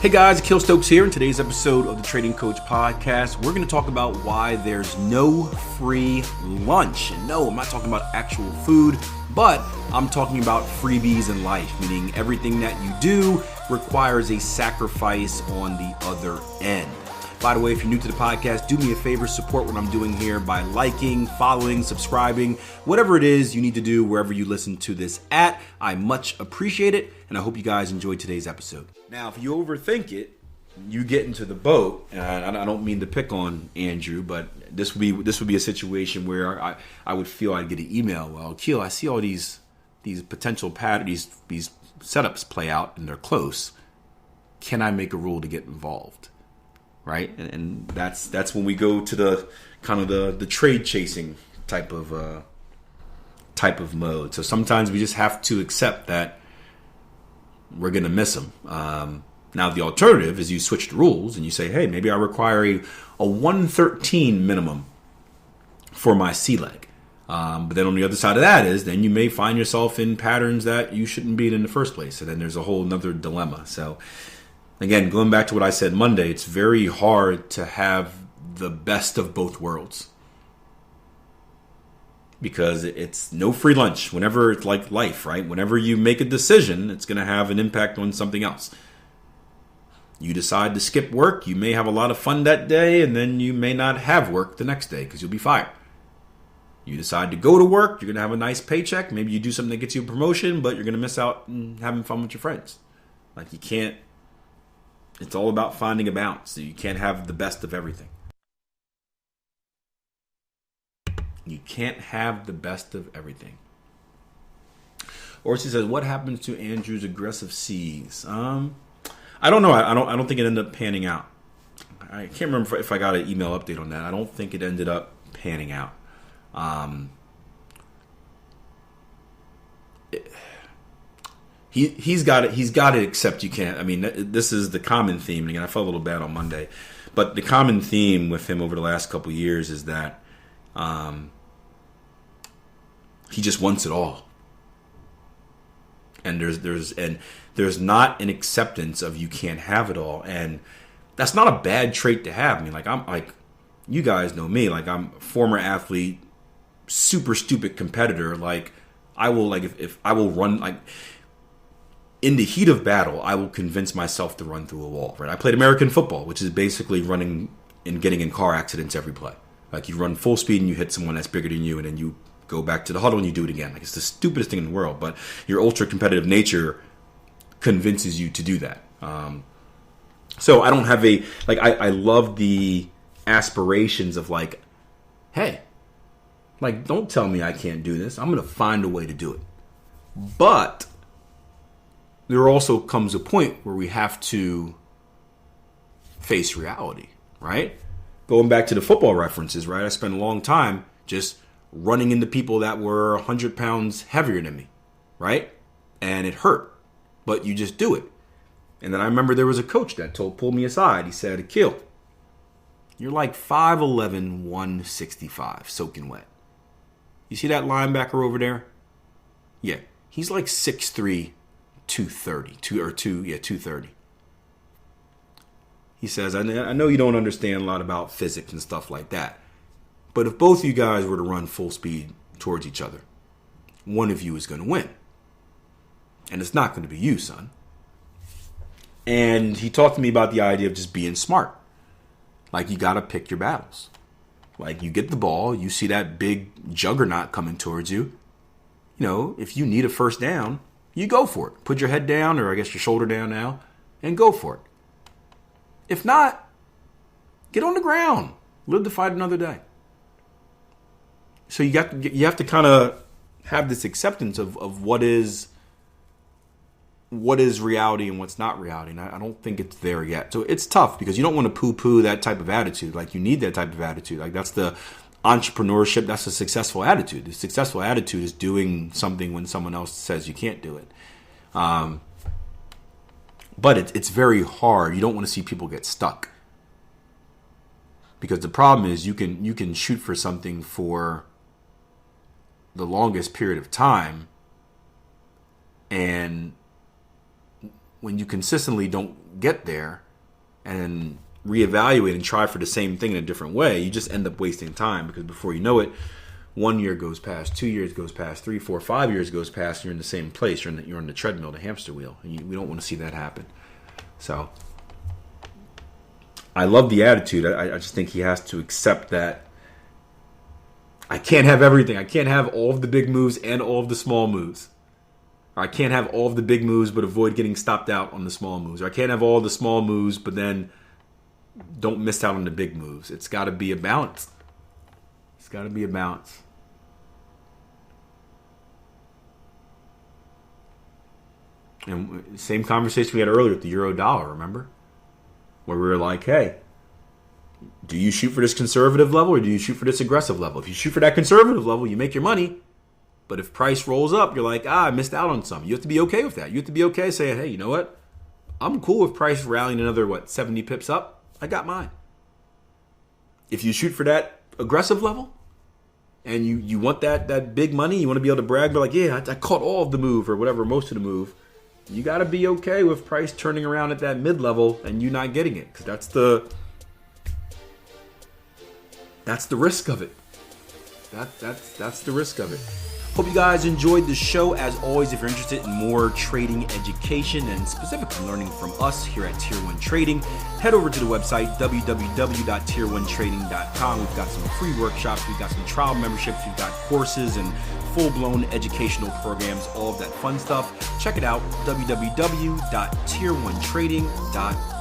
Hey guys, Akil Stokes here. In today's episode of the Trading Coach Podcast, we're going to talk about why there's no free lunch. And no, I'm not talking about actual food, but I'm talking about freebies in life, meaning everything that you do requires a sacrifice on the other end. By the way, if you're new to the podcast, do me a favor, support what I'm doing here by liking, following, subscribing, whatever it is you need to do wherever you listen to this at. I much appreciate it, and I hope you guys enjoyed today's episode. Now, if you overthink it, you get into the boat, and I don't mean to pick on Andrew, but this would be a situation where I would feel I'd get an email. Well, Akil, I see all these potential patterns, these setups play out, and they're close. Can I make a rule to get involved? Right, and that's when we go to the kind of the trade chasing type of mode. So sometimes we just have to accept that we're gonna miss them. Now the alternative is you switch the rules and you say, hey, maybe I require a 113 minimum for my C leg. But then on the other side of that is then you may find yourself in patterns that you shouldn't be in the first place. So then there's a whole another dilemma. So again, going back to what I said Monday, it's very hard to have the best of both worlds because it's no free lunch. Whenever it's like life, right? Whenever you make a decision, it's going to have an impact on something else. You decide to skip work, you may have a lot of fun that day, and then you may not have work the next day because you'll be fired. You decide to go to work, you're going to have a nice paycheck. Maybe you do something that gets you a promotion, but you're going to miss out on having fun with your friends. Like you can't. It's all about finding a balance. So you can't have the best of everything. You can't have the best of everything. Or she says, what happens to Andrew's aggressive C's? I don't know. I don't think it ended up panning out. I can't remember if I got an email update on that. I don't think it ended up panning out. He's got it. He's got it. Except you can't. I mean, this is the common theme. And again, I felt a little bad on Monday, but the common theme with him over the last couple of years is that he just wants it all. And there's not an acceptance of you can't have it all, and that's not a bad trait to have. I mean, like you guys know me. Like I'm a former athlete, super stupid competitor. Like I will if I will run like. In the heat of battle, I will convince myself to run through a wall. Right? I played American football, which is basically running and getting in car accidents every play. Like you run full speed and you hit someone that's bigger than you, and then you go back to the huddle and you do it again. Like it's the stupidest thing in the world, but your ultra competitive nature convinces you to do that. So I don't have I love the aspirations of like, hey, like don't tell me I can't do this. I'm gonna find a way to do it, but there also comes a point where we have to face reality, right? Going back to the football references, right? I spent a long time just running into people that were 100 pounds heavier than me, right? And it hurt, but you just do it. And then I remember there was a coach that pulled me aside. He said, Akil, you're like 5'11", 165, soaking wet. You see that linebacker over there? Yeah, he's like 6'3", 230. He says, I know you don't understand a lot about physics and stuff like that, but if both of you guys were to run full speed towards each other, one of you is going to win. And it's not going to be you, son. And he talked to me about the idea of just being smart. Like you got to pick your battles. Like you get the ball, you see that big juggernaut coming towards you. You know, if you need a first down, you go for it. Put your head down, or I guess your shoulder down now, and go for it. If not, get on the ground. Live to fight another day. So you have to kind of have this acceptance of what is reality and what's not reality. And I don't think it's there yet. So it's tough because you don't want to poo-poo that type of attitude. Like you need that type of attitude. Like that's the entrepreneurship, that's a successful attitude. The successful attitude is doing something when someone else says you can't do it. But it's very hard. You don't want to see people get stuck. Because the problem is you can shoot for something for the longest period of time, and when you consistently don't get there and reevaluate and try for the same thing in a different way, you just end up wasting time, because before you know it, 1 year goes past, 2 years goes past, 3, 4, 5 years goes past, and you're in the same place. You're on the treadmill, the hamster wheel, and we don't want to see that happen. So I love the attitude. I just think he has to accept that I can't have everything. I can't have all of the big moves and all of the small moves. Or I can't have all of the big moves but avoid getting stopped out on the small moves. Or I can't have all the small moves but then don't miss out on the big moves. It's got to be a balance. It's got to be a balance. And same conversation we had earlier with the euro dollar, remember? Where we were like, hey, do you shoot for this conservative level or do you shoot for this aggressive level? If you shoot for that conservative level, you make your money. But if price rolls up, you're like, I missed out on some. You have to be okay with that. You have to be okay saying, hey, you know what? I'm cool with price rallying another, 70 pips up. I got mine. If you shoot for that aggressive level and you want that big money, you want to be able to brag, but like, yeah, I caught all of the move or whatever, most of the move. You got to be okay with price turning around at that mid-level and you not getting it, because that's the risk of it. That's the risk of it. Hope you guys enjoyed the show. As always, if you're interested in more trading education and specifically learning from us here at Tier 1 Trading, head over to the website, www.tier1trading.com. We've got some free workshops, we've got some trial memberships, we've got courses and full-blown educational programs, all of that fun stuff. Check it out, www.tier1trading.com.